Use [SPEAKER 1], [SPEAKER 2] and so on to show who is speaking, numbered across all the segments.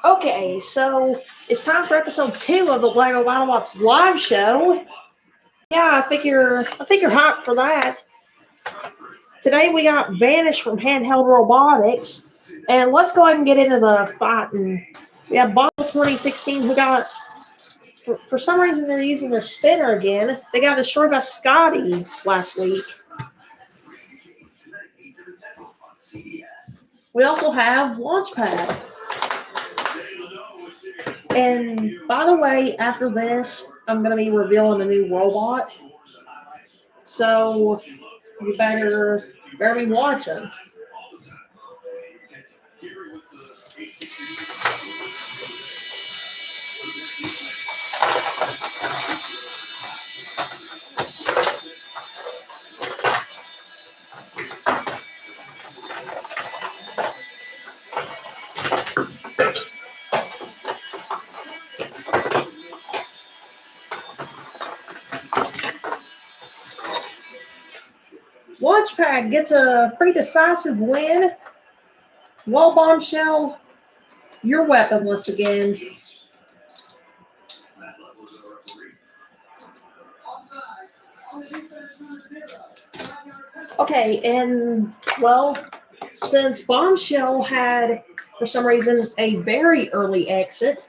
[SPEAKER 1] Okay, so it's time for episode 2 of the Lego Battlebots live show. Yeah, I think you're hyped for that. Today we got Vanish from Handheld Robotics, and let's go ahead and get into the fighting. We have Bottle 2016 who got, for some reason they're using their spinner again. They got destroyed by Scotty last week. We also have Launchpad. And by the way, after this, I'm going to be revealing a new robot. So you better be watching. Launchpad gets a pretty decisive win. Wall Bombshell, you're weaponless again. Okay, and well, since Bombshell had, for some reason, a very early exit,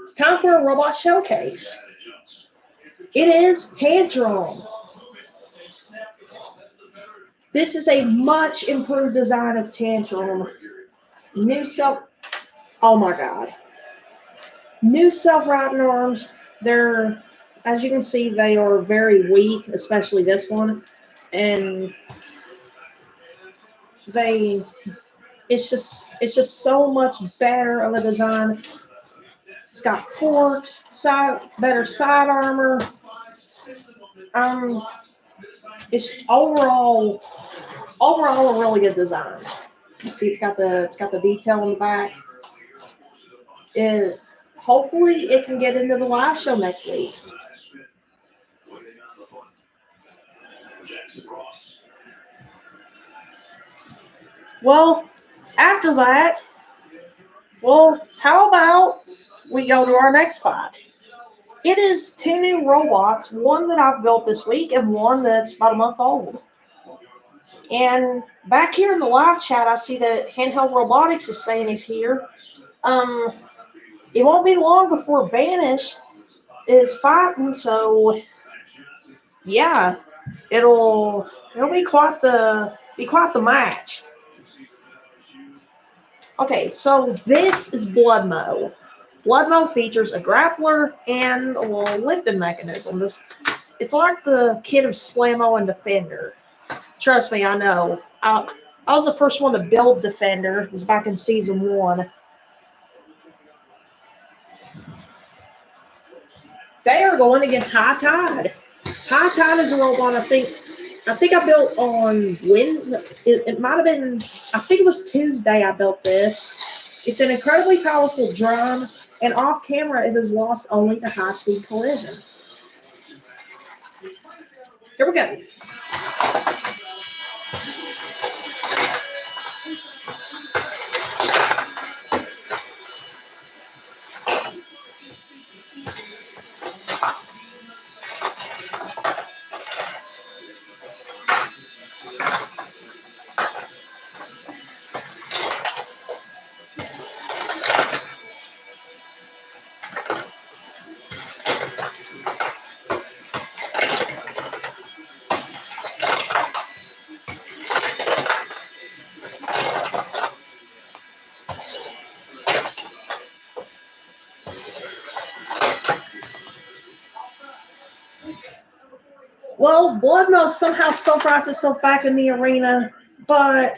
[SPEAKER 1] it's time for a robot showcase. It is Tantrum. This is a much improved design of Tantrum. New oh my god. New self-riding arms. They're, as you can see, they are very weak, especially this one. And it's just so much better of a design. It's got forks, better side armor. It's overall a really good design. You see, it's got the detail on the back. Hopefully it can get into the live show next week. Well, after that, how about we go to our next fight? It is 2 new robots, one that I've built this week and one that's about a month old. And back here in the live chat, I see that Handheld Robotics is saying he's here. It won't be long before Vanish is fighting, so yeah, it'll be quite the match. Okay, so this is Bloodmo. Bloodmo features a grappler and a little lifting mechanism. It's like the kid of Slammo and Defender. Trust me, I know. I was the first one to build Defender. It was back in season 1. They are going against High Tide. High Tide is a robot I think I built on Wednesday. It might have been, I think it was Tuesday I built this. It's an incredibly powerful drum, and off camera it is lost only to high-speed collision. Here we go. Well, Bloodmo somehow self-rights itself back in the arena, but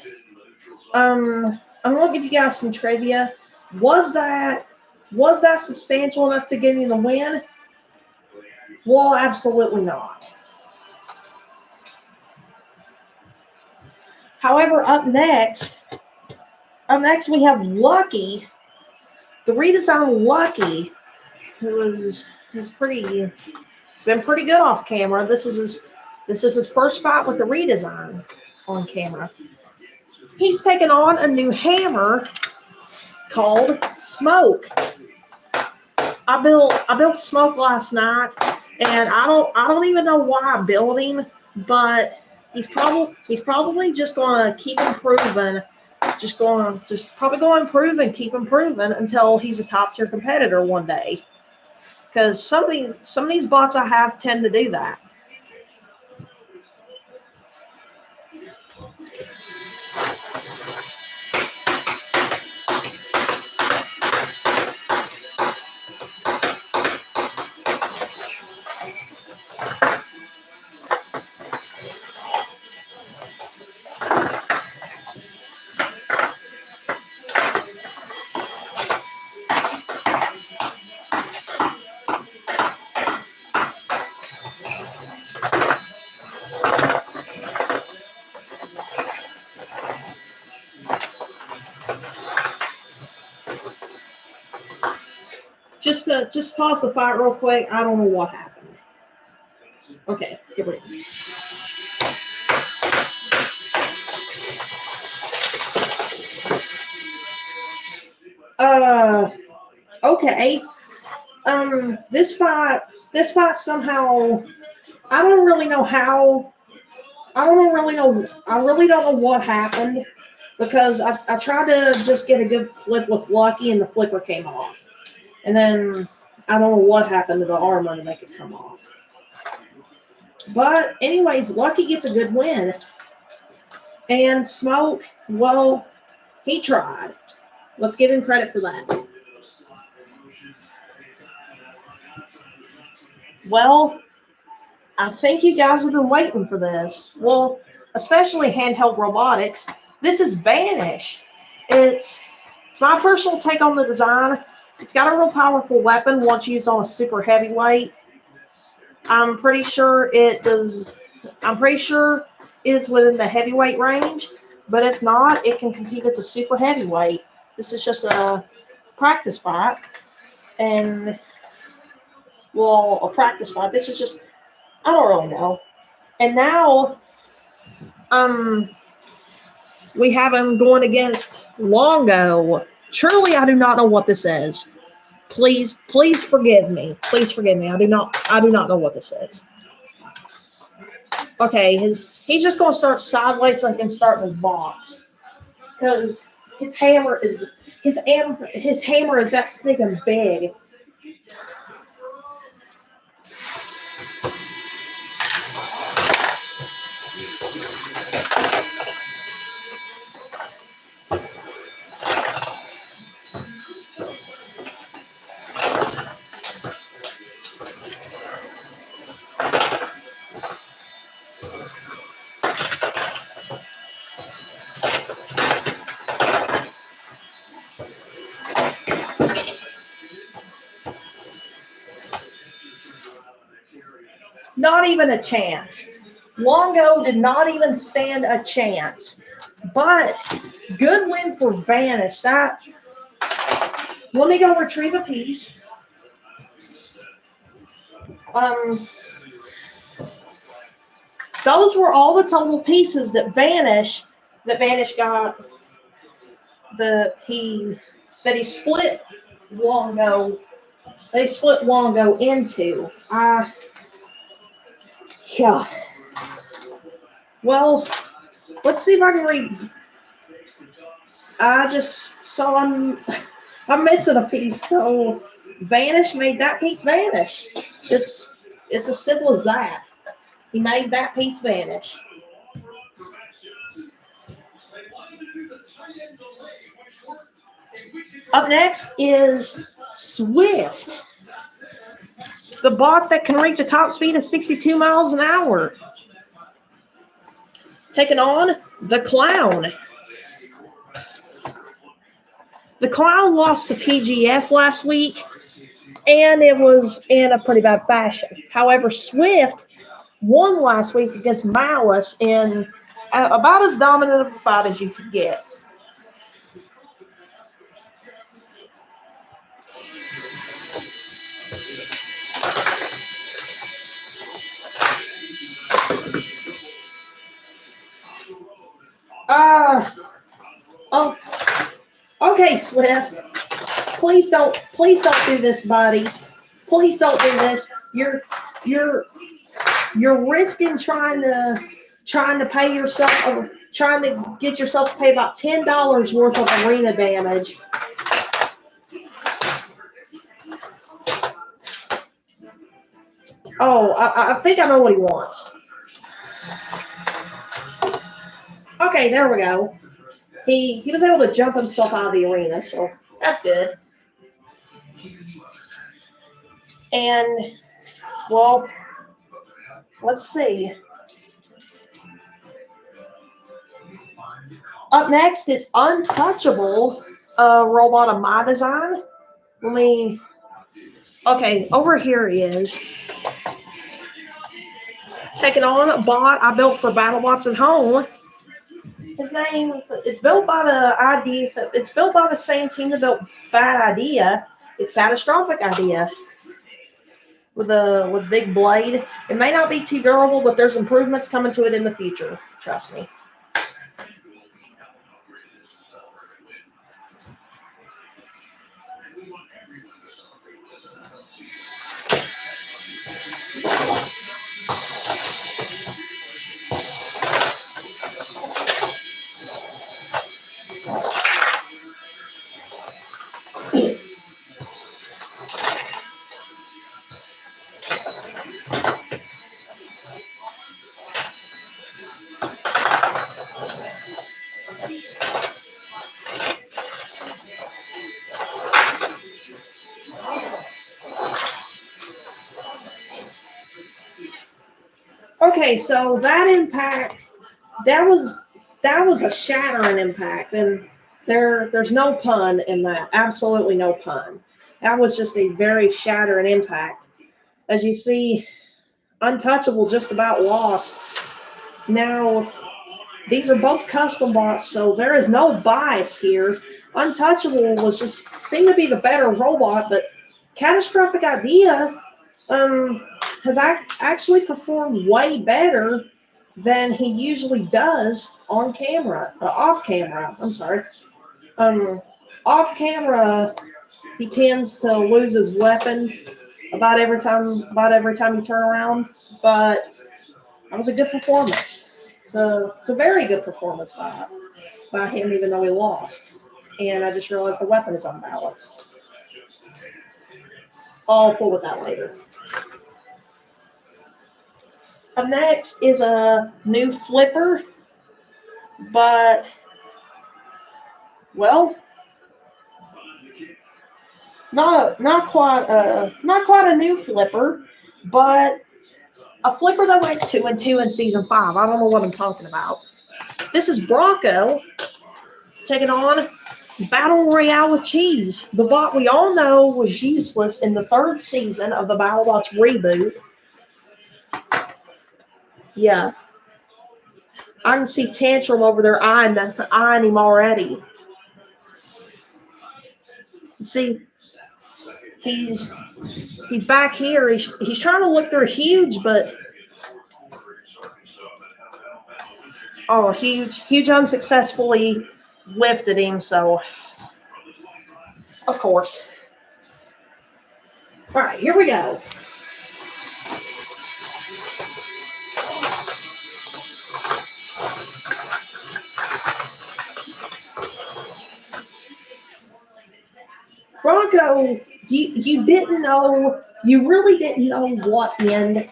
[SPEAKER 1] I'm gonna give you guys some trivia. Was that substantial enough to get you the win? Well, absolutely not. However, up next we have Lucky, the redesigned Lucky, who is pretty. It's been pretty good off camera. This is his first fight with the redesign on camera. He's taken on a new hammer, called Smoke. I built Smoke last night, and I don't even know why I built him, but he's probably just gonna keep improving, probably gonna improve and keep improving until he's a top tier competitor one day. Because some of these bots I have tend to do that. Just pause the fight real quick. I don't know what happened. Okay, get ready. Okay. This fight somehow, I don't really know how. I really don't know what happened, because I tried to just get a good flip with Lucky and the flipper came off. And then I don't know what happened to the armor to make it come off. But anyways, Lucky gets a good win. And Smoke, well, he tried. Let's give him credit for that. Well, I think you guys have been waiting for this. Well, especially handheld robotics. This is Vanish. It's my personal take on the design. It's got a real powerful weapon once used on a super heavyweight. I'm pretty sure it's within the heavyweight range, but if not, it can compete as a super heavyweight. This is just a practice fight, and a practice fight. This is just, I don't really know. And now, we have him going against Longo. Truly, I do not know what this is. Please forgive me. Please forgive me. I do not know what this is. Okay, he's just gonna start sideways so he can start in his box, because his hammer is that stinking big. Not even a chance. Longo did not even stand a chance. But good win for Vanish. Let me go retrieve a piece. Those were all the total pieces that Vanish got. That he split Longo. They split Longo into. Yeah. Well, let's see if I can read. I'm missing a piece, so Vanish made that piece vanish. It's as simple as that. He made that piece vanish. Up next is Swift, the bot that can reach a top speed of 62 miles an hour. Taking on the Clown. The Clown lost to PGF last week, and it was in a pretty bad fashion. However, Swift won last week against Malice in about as dominant of a fight as you could get. Okay, Swift. Please don't do this, buddy. Please don't do this. You're risking trying to pay yourself, trying to get yourself to pay about $10 worth of arena damage. Oh, I think I know what he wants. Okay, there we go. He was able to jump himself out of the arena, so that's good. And, well, let's see. Up next is Untouchable, a robot of my design. Okay, over here he is. Taking on a bot I built for Battlebots at home. His name, it's built by the same team that built Bad Idea. It's Catastrophic Idea. With big blade. It may not be too durable, but there's improvements coming to it in the future. Trust me. Okay, so that impact, that was a shattering impact, and there's no pun in that. Absolutely no pun. That was just a very shattering impact. As you see, Untouchable just about lost. Now, these are both custom bots, so there is no bias here. Untouchable seemed to be the better robot, but Catastrophic Idea has actually performed way better than he usually does on camera, off camera. I'm sorry. Off camera, he tends to lose his weapon about every time you turn around. But that was a good performance. So it's a very good performance by him, even though he lost. And I just realized the weapon is unbalanced. I'll pull with that later. Up next is a new flipper, but, well, not quite a new flipper, but a flipper that went 2-2 in season 5. I don't know what I'm talking about. This is Bronco taking on Battle Royale with Cheese. The bot we all know was useless in the 3rd season of the Battlebots reboot. Yeah. I can see Tantrum over there eyeing him already. See, he's back here. He's trying to look through huge, but huge unsuccessfully lifted him. So, of course. All right, here we go. Bronco, you didn't know, you really didn't know what end.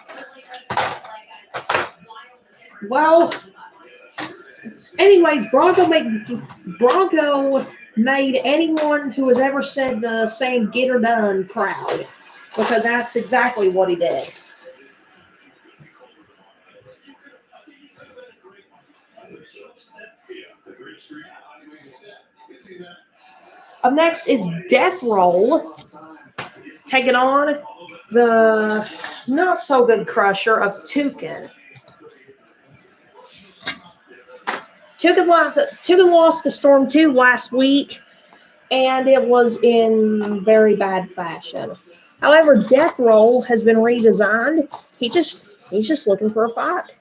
[SPEAKER 1] Well, anyways, Bronco made anyone who has ever said the same "get her done" proud, because that's exactly what he did. Up next is Death Roll, taking on the not so good Crusher of Toucan. Toucan lost to Storm 2 last week, and it was in very bad fashion. However, Death Roll has been redesigned. He's just looking for a fight.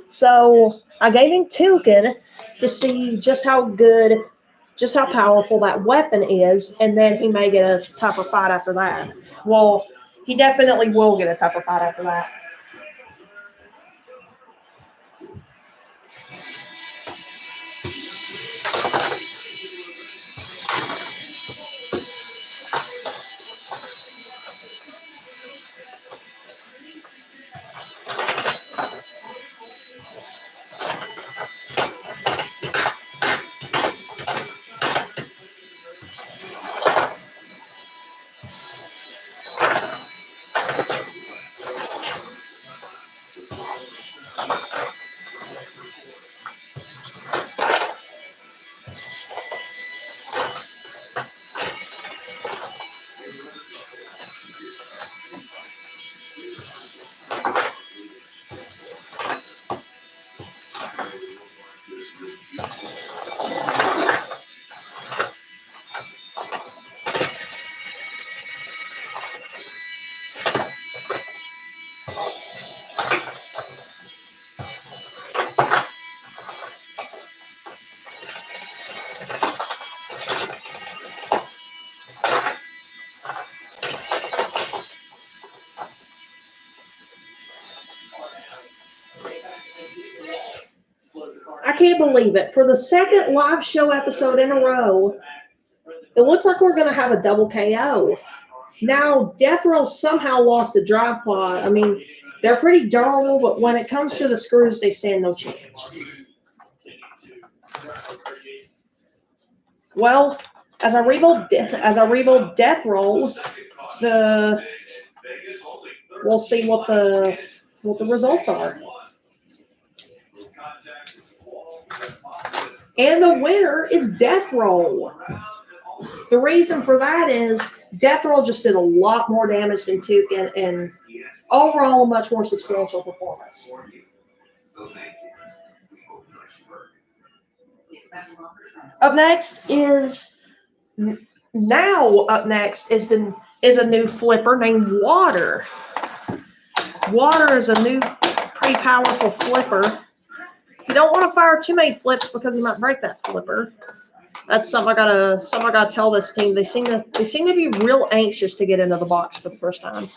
[SPEAKER 1] So I gave him Toucan to see just how good just how powerful that weapon is, and then he may get a tougher fight after that. Well, he definitely will get a tougher fight after that. I can't believe it. For the second live show episode in a row, it looks like we're going to have a double KO. Now, Death Row somehow lost the drive pod. I mean, they're pretty durable, but when it comes to the screws, they stand no chance. Well, as I rebuild Death Roll, we'll see what the results are. And the winner is Death Roll. The reason for that is Death Roll just did a lot more damage than Took, and overall a much more substantial performance. Up next is a new flipper named Water. Water is a new pretty powerful flipper. You don't want to fire too many flips because you might break that flipper. That's something I gotta tell this team. They seem to be real anxious to get into the box for the first time.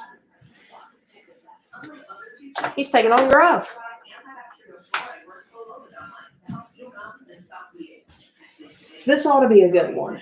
[SPEAKER 1] He's taking on Gruff. This ought to be a good one.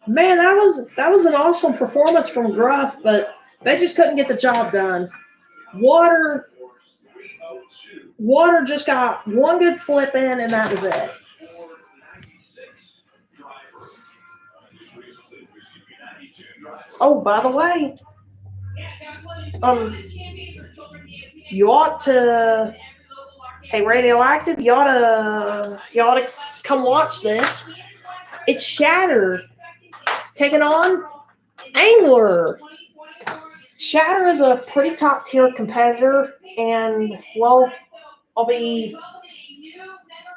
[SPEAKER 1] Man, that was an awesome performance from Gruff, but they just couldn't get the job done. Water just got one good flip in, and that was it. Oh, by the way, You ought to. Hey, Radioactive, you ought to come watch this. It's Shatter taking on Angler. Shatter is a pretty top tier competitor, and well, I'll be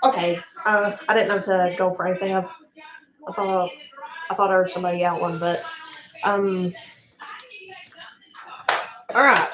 [SPEAKER 1] okay. I didn't know to go for anything. I thought I heard somebody yell one, but um, all right.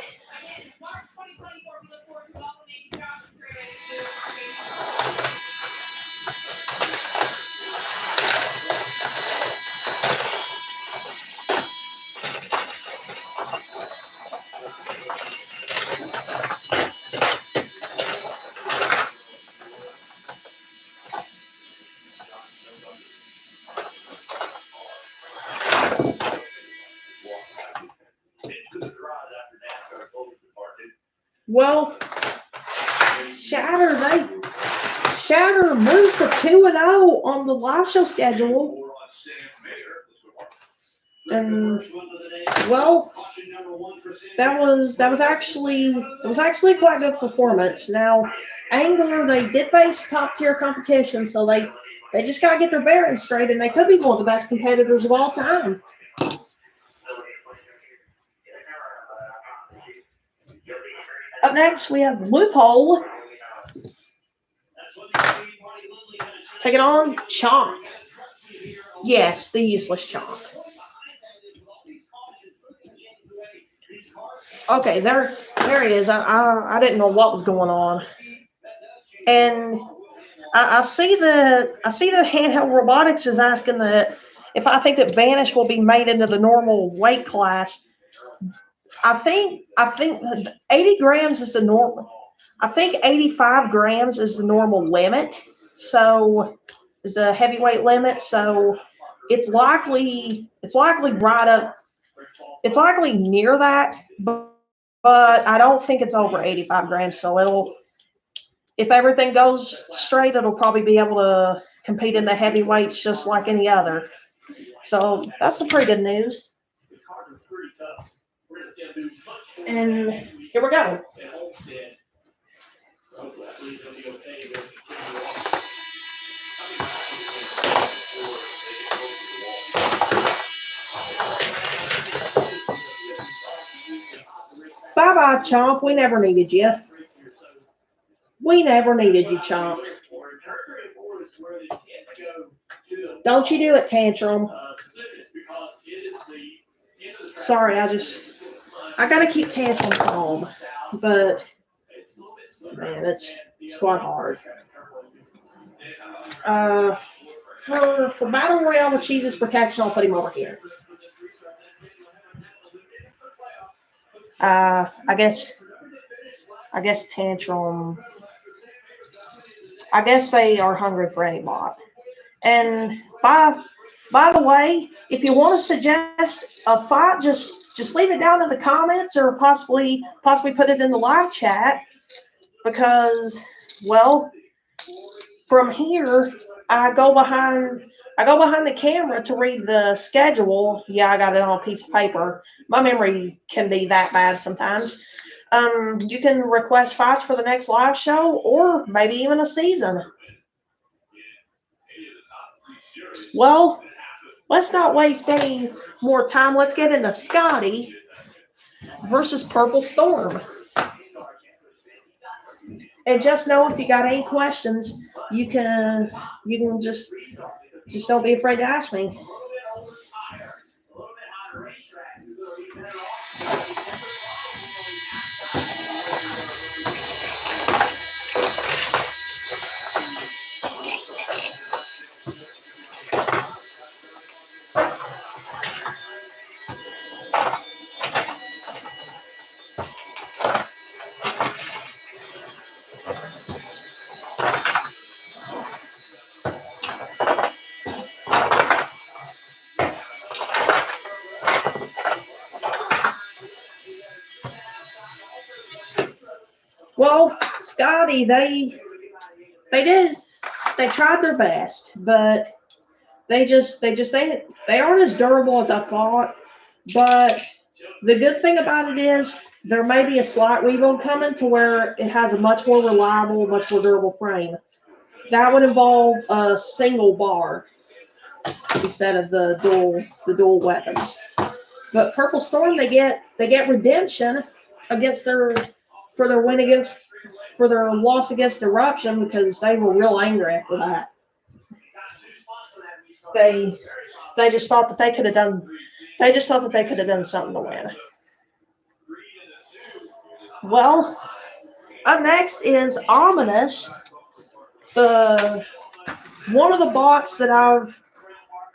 [SPEAKER 1] Well, Shatter Shatter moves to 2-0 on the live show schedule, and well, that was actually quite a good performance. Now, Angler, they did face top tier competition, so they just gotta get their bearings straight, and they could be one of the best competitors of all time. Up next, we have Loophole taking on Chomp. Yes, the useless Chomp. Okay, there he is. I didn't know what was going on, and I see the handheld robotics is asking that if I think that Vanish will be made into the normal weight class. I think 80 grams is the normal. I think 85 grams is the normal limit. So is the heavyweight limit. So it's likely right up. It's likely near that, but I don't think it's over 85 grams. So if everything goes straight, it'll probably be able to compete in the heavyweights just like any other. So that's some pretty good news. And here we go. Bye bye, Chomp. We never needed you. We never needed you, Chomp. Don't you do it, Tantrum. Sorry, I gotta keep Tantrum calm. But man, it's quite hard. Uh, for Battle Royale with Cheese's protection, I'll put him over here. I guess Tantrum. I guess they are hungry for any bot. And by the way, if you want to suggest a fight, just leave it down in the comments or possibly put it in the live chat because well, from here I go behind the camera to read the schedule. Yeah, I got it on a piece of paper. My memory can be that bad sometimes. You can request fights for the next live show or maybe even a season. Well, let's not waste any more time. Let's get into Scotty versus Purple Storm. And just know if you got any questions, you can just don't be afraid to ask me. Well, Scotty, they did they tried their best, but they aren't as durable as I thought. But The good thing about it is there may be a slight rebuild coming to where it has a much more reliable, much more durable frame. That would involve a single bar instead of the dual weapons. But Purple Storm, they get redemption against their win against for their loss against Eruption because they were real angry after that. They just thought that they could have done something to win. Well, up next is Ominous, the one of the bots that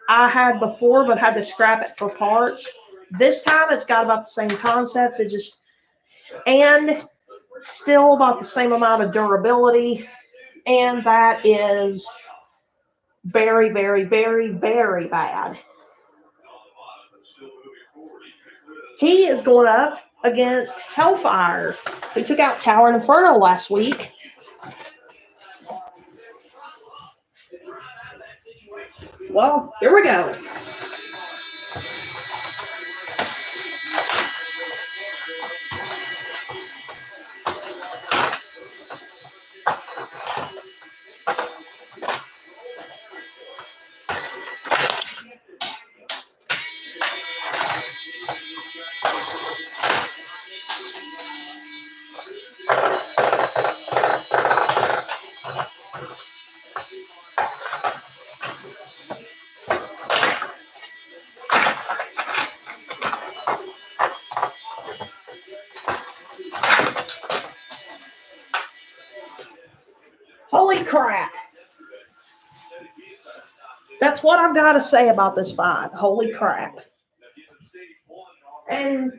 [SPEAKER 1] I had before but had to scrap it for parts. This time it's got about the same concept, and still about the same amount of durability, and that is very, very, very, very bad. He is going up against Hellfire, who took out Tower and Inferno last week. Well, here we go. Holy crap. That's what I've got to say about this fight. Holy crap. And,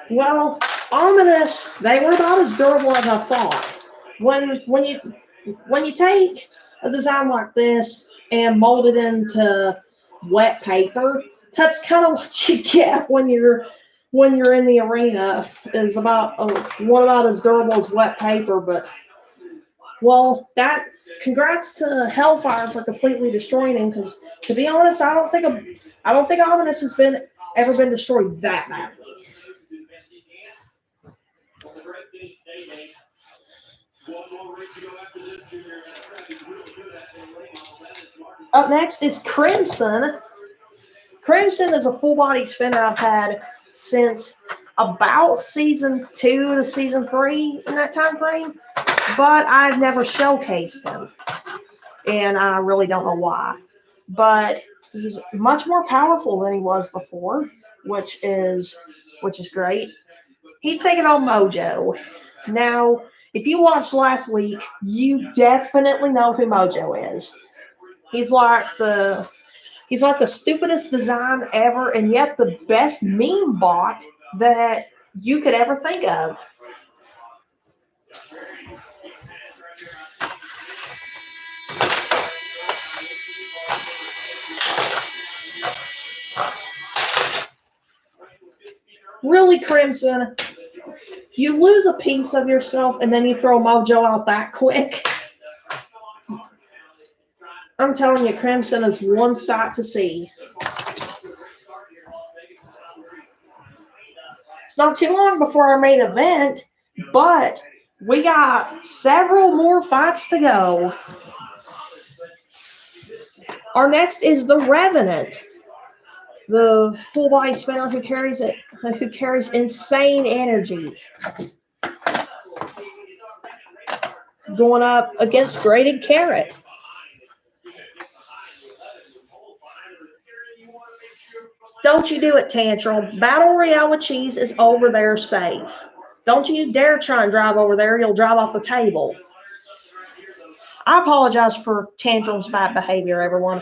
[SPEAKER 1] well, Ominous, they were about as durable as I thought. When you take a design like this and mold it into wet paper, that's kind of what you get when you're in the arena. Is about one about as durable as wet paper. But well, congrats to Hellfire for completely destroying him. Because to be honest, I don't think Ominous has ever been destroyed that badly. Up next is Crimson. Crimson is a full body spinner I've had since about season 2 to season 3 in that time frame, but I've never showcased him, and I really don't know why. But he's much more powerful than he was before, which is great. He's taking on Mojo. Now, if you watched last week, you definitely know who Mojo is. He's like the stupidest design ever, and yet the best meme bot that you could ever think of. Really, Crimson, you lose a piece of yourself and then you throw Mojo out that quick. I'm telling you, Crimson is one sight to see. It's not too long before our main event, but we got several more fights to go. Our next is the Revenant, the full body spinner who carries insane energy. Going up against Graded Carrot. Don't you do it, Tantrum. Battle Royale with Cheese is over there safe. Don't you dare try and drive over there. You'll drive off the table. I apologize for Tantrum's bad behavior, everyone.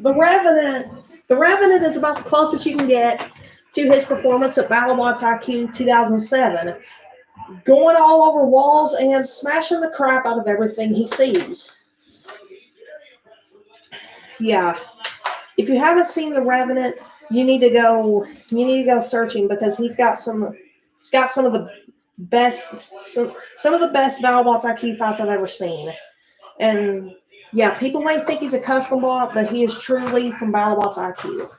[SPEAKER 1] The Revenant. The Revenant is about the closest you can get to his performance at Battlebots IQ 2007. Going all over walls and smashing the crap out of everything he sees. Yeah. If you haven't seen The Revenant, you need to go searching because he's got some of the best some of the best Battlebots IQ fights I've ever seen. And yeah, people may think he's a custom bot, but he is truly from Battlebots IQ.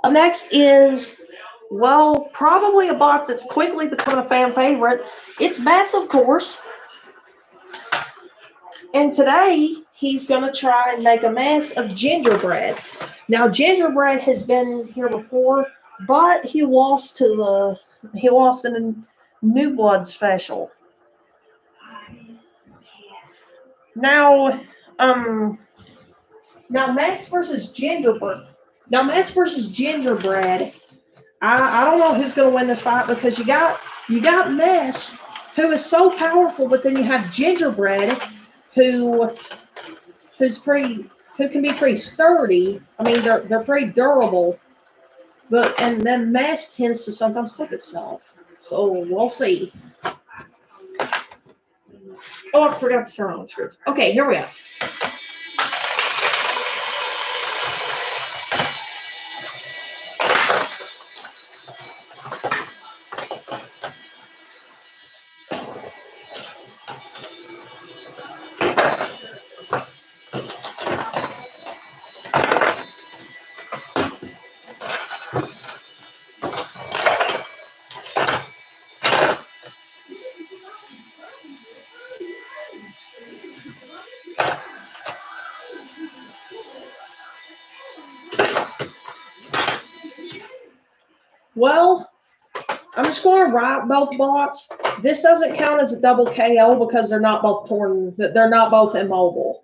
[SPEAKER 1] Up next is, well, probably a bot that's quickly become a fan favorite. It's Bats, of course. And today, he's going to try and make a mess of Gingerbread. Now, Gingerbread has been here before, but he lost in a New Blood special. Now, Mess versus Gingerbread. I don't know who's going to win this fight because you got Mess, who is so powerful, but then you have Gingerbread, who can be pretty sturdy. I mean, they're pretty durable, and then Mess tends to sometimes flip itself. So we'll see. Oh, I forgot to turn on the script. Okay, here we go. Well, I'm just going to write both bots. This doesn't count as a double KO because they're not both torn. They're not both immobile.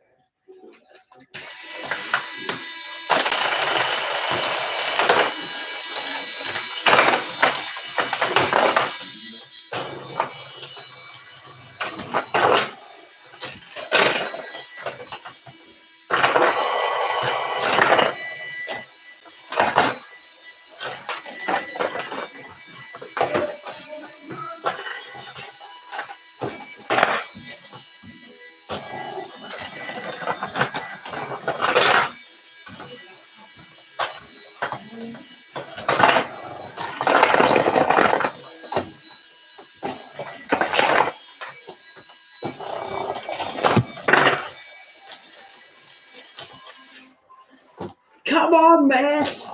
[SPEAKER 1] Come on, Mass.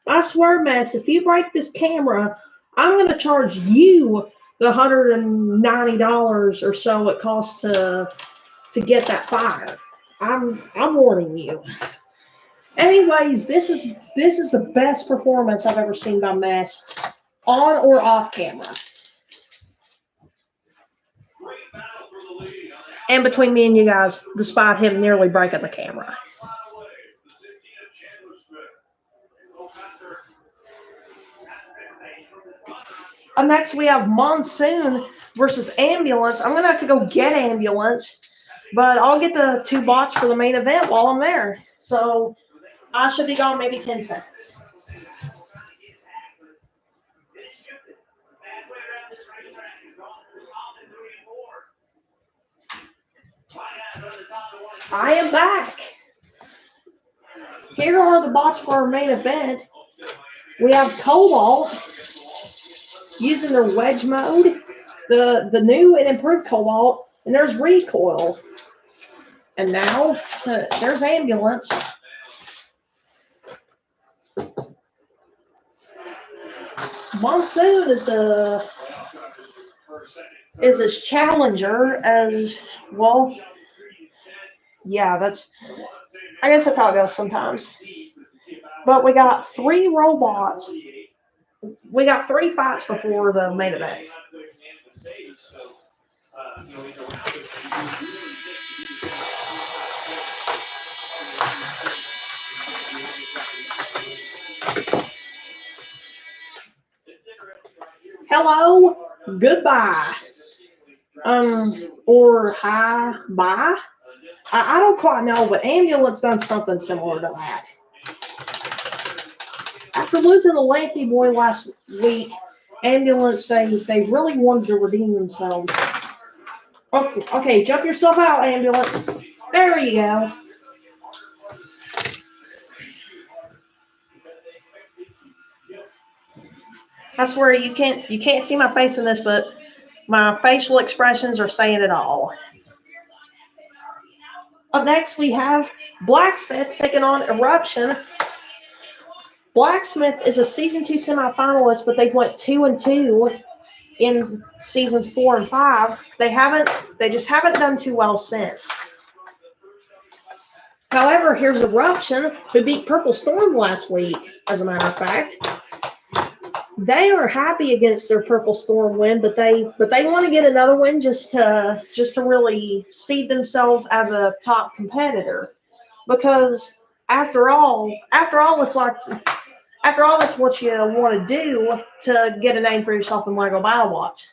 [SPEAKER 1] I swear, Mass, if you break this camera, I'm going to charge you the $190 or so it costs to get that fire. I'm warning you. Anyways, this is the best performance I've ever seen by Mass, on or off camera. And between me and you guys, despite him nearly breaking the camera. Up next, we have Monsoon versus Ambulance. I'm going to have to go get Ambulance, but I'll get the two bots for the main event while I'm there. So I should be gone maybe 10 seconds. I am back. Here are the bots for our main event. We have Cobalt using their wedge mode, the new and improved Cobalt, and there's Recoil. And now there's Ambulance. Monsoon is his challenger as well. Yeah, I guess that's how it goes sometimes. But we got 3 robots. We got 3 fights before the main event. Hello, goodbye. or high by. I don't quite know, but Ambulance done something similar to that. After losing the Lanky Boy last week, Ambulance, they really wanted to redeem themselves. Okay, jump yourself out, Ambulance. There you go. I swear you can't see my face in this, but my facial expressions are saying it all. Up next, we have Blacksmith taking on Eruption. Blacksmith is a season 2 semifinalist, but they went 2-2 in seasons 4 and 5. They just haven't done too well since. However, here's Eruption, who beat Purple Storm last week, as a matter of fact. They are happy against their Purple Storm win, but they want to get another win just to really seed themselves as a top competitor. Because after all, it's what you want to do to get a name for yourself in LEGO Battlebots.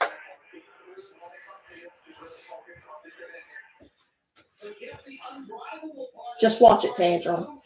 [SPEAKER 1] Just watch it, Tantrum.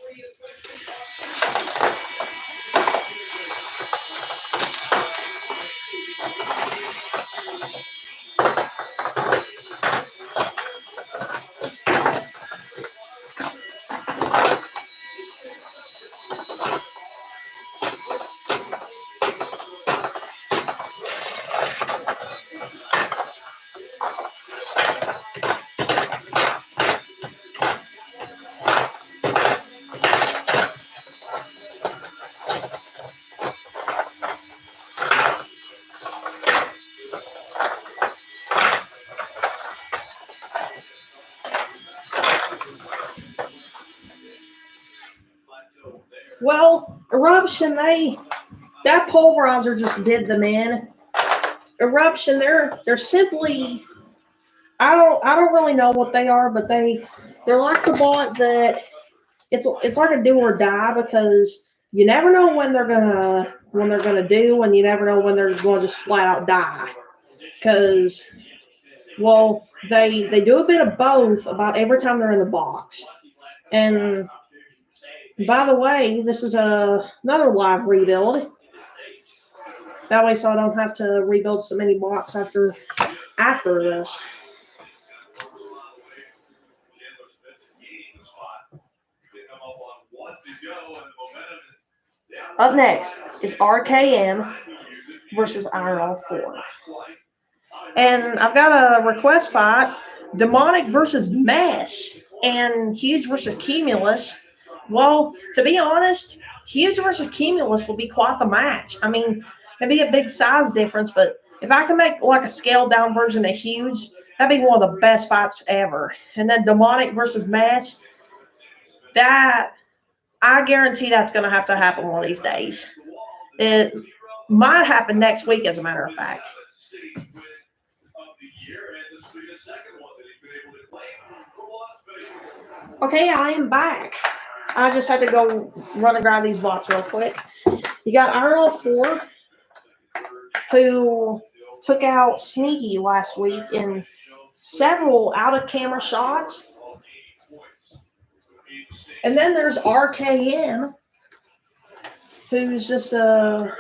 [SPEAKER 1] Well, Eruption, that pulverizer just did them in. Eruption, they're simply, I don't really know what they are, but they're like the bot that it's like a do or die, because you never know when they're gonna do, and you never know when they're going to just flat out die. Because, well, they do a bit of both about every time they're in the box. And by the way, this is another live rebuild. That way, so I don't have to rebuild so many bots after this. Up next is RKM versus Iron All 4. And I've got a request fight, Demonic versus Mesh, and Huge versus Cumulus. Well, to be honest, Huge versus Cumulus will be quite the match. I mean, it'd be a big size difference, but if I can make like a scaled down version of Huge, that'd be one of the best fights ever. And then Demonic versus Mesh, that I guarantee that's going to have to happen one of these days. It might happen next week, as a matter of fact. Okay, I am back. I just had to go run and grab these bots real quick. You got RL4, who took out Sneaky last week in several out-of-camera shots. And then there's RKM, who's just a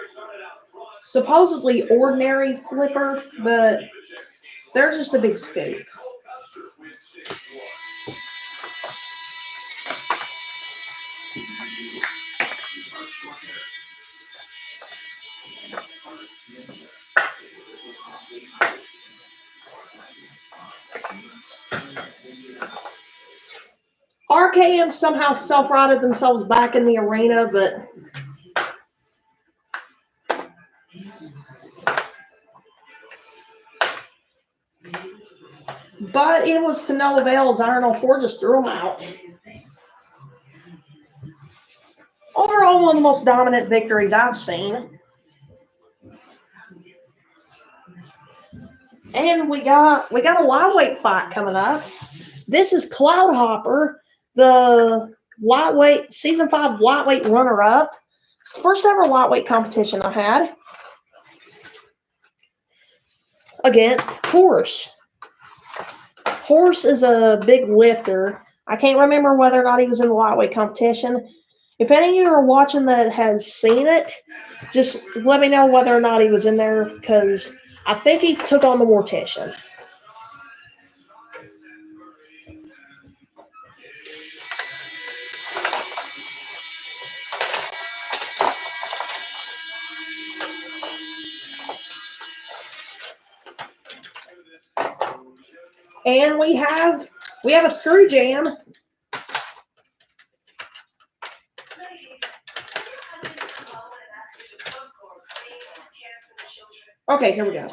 [SPEAKER 1] supposedly ordinary flipper, but they're just a big scoop. RKM somehow self-routed themselves back in the arena, but it was to no avail, as Iron 04 just threw them out. Overall, one of the most dominant victories I've seen. And we got a lightweight fight coming up. This is Cloudhopper, the lightweight season 5 lightweight runner-up. It's the first ever lightweight competition I had against Horse. Horse is a big lifter. I can't remember whether or not he was in the lightweight competition. If any of you are watching that has seen it, just let me know whether or not he was in there, because I think he took on the Mortician. And we have a screw jam. Okay, here we go.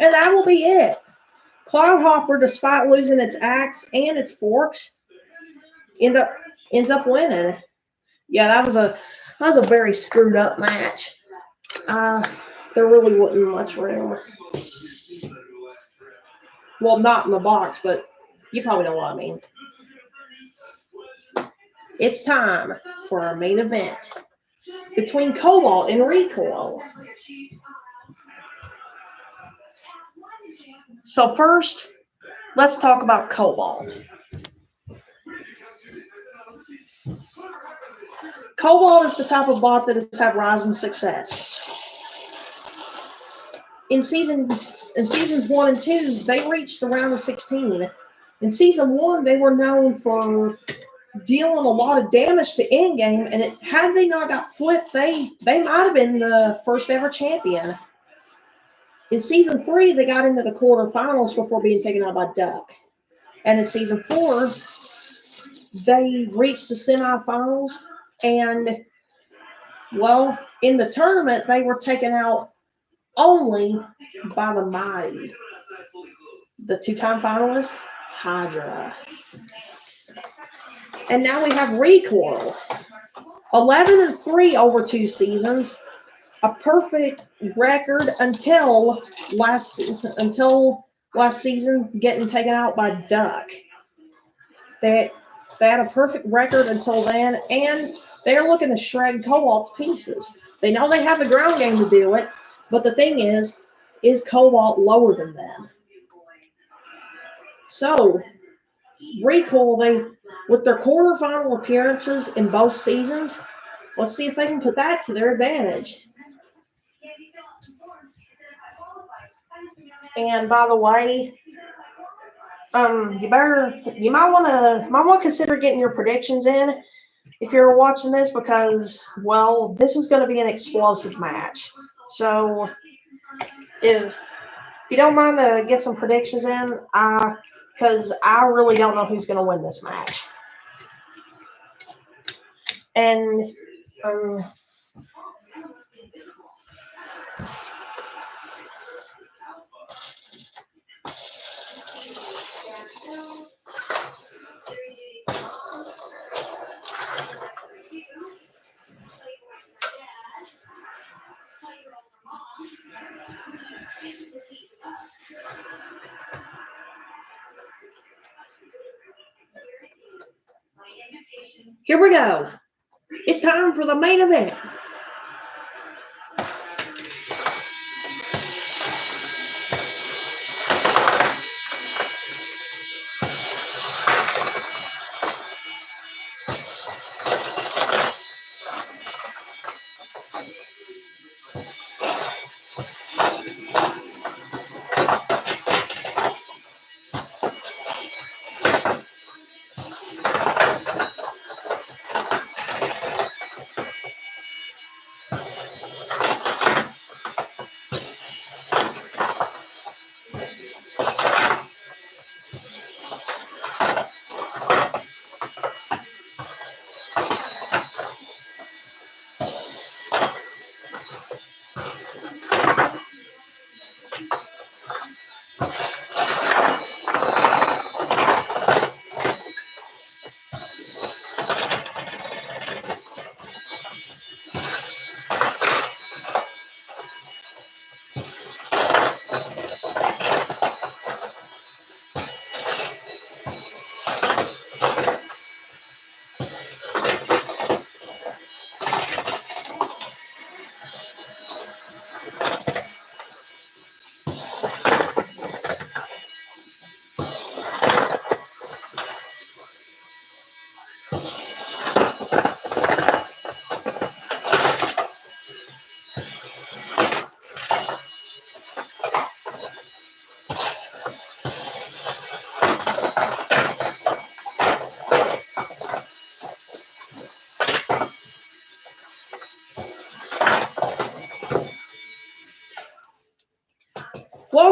[SPEAKER 1] And that will be it. Cloudhopper, despite losing its axe and its forks, ends up winning. Yeah, that was a very screwed up match. There really wasn't much room. Well, not in the box, but you probably know what I mean. It's time for our main event between Cobalt and Recoil. So first, let's talk about Cobalt. Cobalt is the type of bot that has had rising success. In seasons 1 and 2, they reached the round of 16. In season 1, they were known for dealing a lot of damage to in-game, and had they not got flipped, they might have been the first ever champion. In season 3, they got into the quarterfinals before being taken out by Duck. And in season 4, they reached the semifinals, and, well, in the tournament, they were taken out only by the Mighty. The 2-time finalist, Hydra. And now we have Recoil. 11-3 over 2 seasons. A perfect record until last season, getting taken out by Duck. They had a perfect record until then, and they're looking to shred Cobalt to pieces. They know they have the ground game to do it, but the thing is Cobalt lower than them? So, Recoil, with their quarterfinal appearances in both seasons, let's see if they can put that to their advantage. And by the way, you might want to consider getting your predictions in if you're watching this, because, well, this is going to be an explosive match. So if you don't mind to get some predictions in, because I really don't know who's going to win this match. And here we go. It's time for the main event.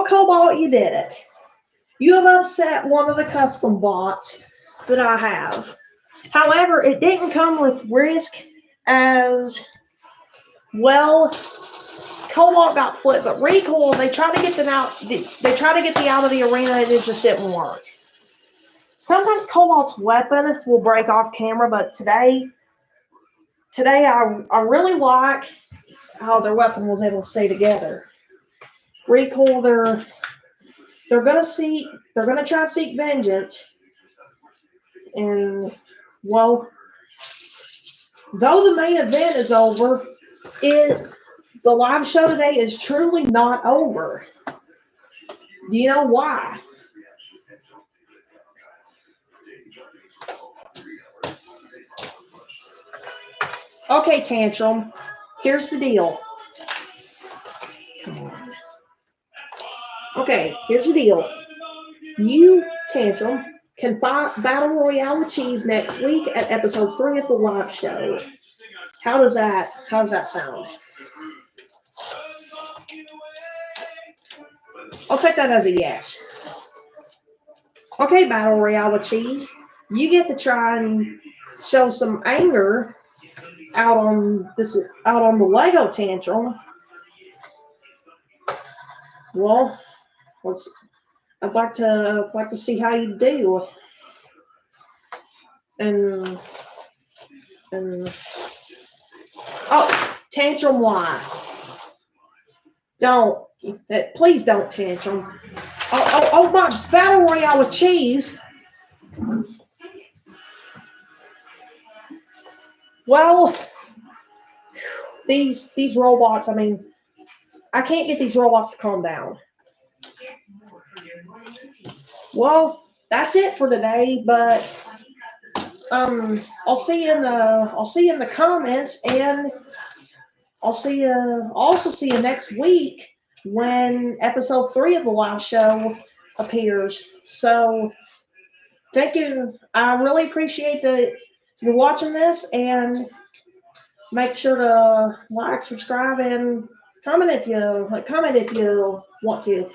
[SPEAKER 1] Cobalt, you did it. You have upset one of the custom bots that I have. However, it didn't come with risk as well. Cobalt got flipped, but Recoil, they tried to get them out. They tried to get the out of the arena, and it just didn't work. Sometimes Cobalt's weapon will break off camera, but today I really like how their weapon was able to stay together. Recoil, they're gonna try to seek vengeance, and well, though the main event is over, the live show today is truly not over. Do you know why? Okay, Tantrum, here's the deal. Come on. Okay, here's the deal. You, Tantrum, can fight Battle Royale with Cheese next week at episode 3 of the live show. How does that sound? I'll take that as a yes. Okay, Battle Royale with Cheese, you get to try and show some anger out on the Lego Tantrum. Well, I'd like to see how you do. And oh, Tantrum, why? Please don't Tantrum. Oh my, Battle Royale with Cheese. Well, these robots, I mean, I can't get these robots to calm down. Well, that's it for today, but I'll see you in the comments, and I'll also see you next week when episode 3 of the live show appears. So thank you. I really appreciate that you're watching this, and make sure to like, subscribe, and comment if you want to.